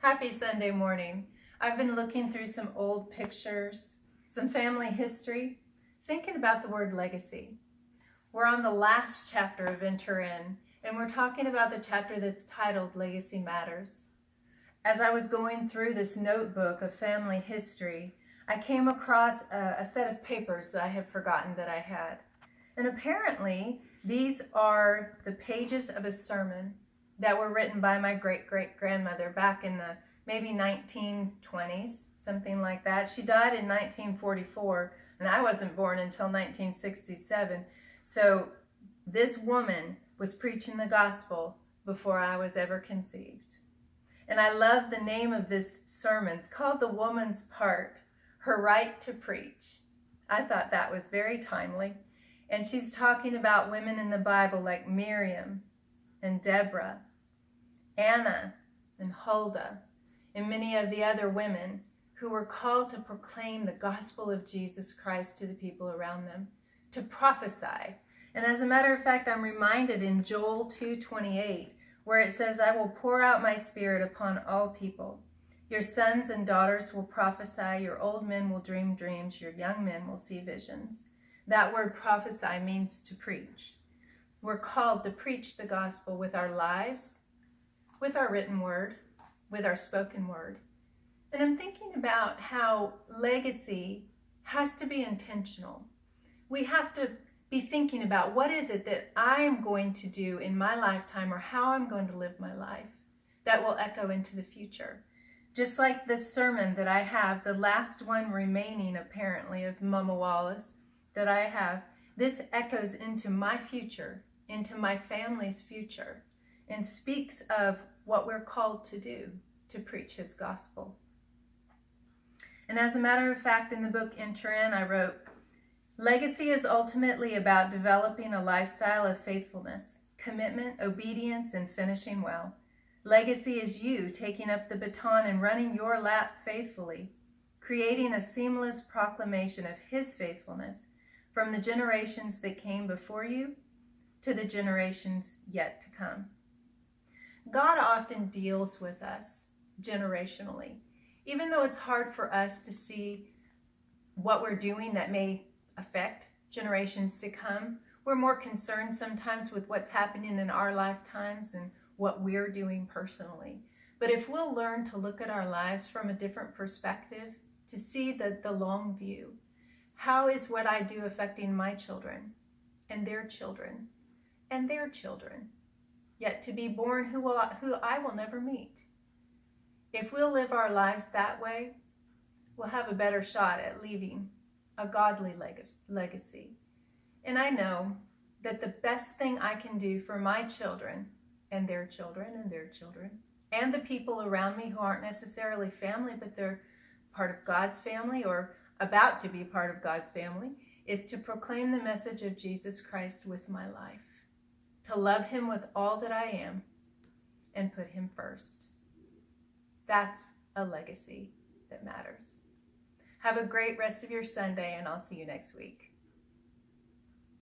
Happy Sunday morning. I've been looking through some old pictures, some family history, thinking about the word legacy. We're on the last chapter of Enter In, and we're talking about the chapter that's titled Legacy Matters. As I was going through this notebook of family history, I came across a set of papers that I had forgotten that I had. And apparently, these are the pages of a sermon that were written by my great-great-grandmother back in the maybe 1920s, something like that. She died in 1944, and I wasn't born until 1967. So this woman was preaching the gospel before I was ever conceived. And I love the name of this sermon. It's called The Woman's Part, Her Right to Preach. I thought that was very timely. And she's talking about women in the Bible like Miriam and Deborah, Anna and Huldah, and many of the other women who were called to proclaim the gospel of Jesus Christ to the people around them, to prophesy. And as a matter of fact, I'm reminded in Joel 2:28, where it says, I will pour out my spirit upon all people. Your sons and daughters will prophesy, your old men will dream dreams, your young men will see visions. That word prophesy means to preach. We're called to preach the gospel with our lives, with our written word, with our spoken word. And I'm thinking about how legacy has to be intentional. We have to be thinking about what is it that I am going to do in my lifetime or how I'm going to live my life that will echo into the future. Just like this sermon that I have, the last one remaining apparently of Mama Wallace that I have, this echoes into my future, into my family's future, and speaks of what we're called to do, to preach his gospel. And as a matter of fact, in the book Enter In, I wrote, legacy is ultimately about developing a lifestyle of faithfulness, commitment, obedience, and finishing well. Legacy is you taking up the baton and running your lap faithfully, creating a seamless proclamation of his faithfulness from the generations that came before you to the generations yet to come. God often deals with us generationally. Even though it's hard for us to see what we're doing that may affect generations to come, we're more concerned sometimes with what's happening in our lifetimes and what we're doing personally. But if we'll learn to look at our lives from a different perspective, to see the long view, how is what I do affecting my children and their children and their children, yet to be born who I will never meet. If we'll live our lives that way, we'll have a better shot at leaving a godly legacy. And I know that the best thing I can do for my children and their children and their children and the people around me who aren't necessarily family, but they're part of God's family or about to be part of God's family, is to proclaim the message of Jesus Christ with my life, to love him with all that I am and put him first. That's a legacy that matters. Have a great rest of your Sunday, and I'll see you next week.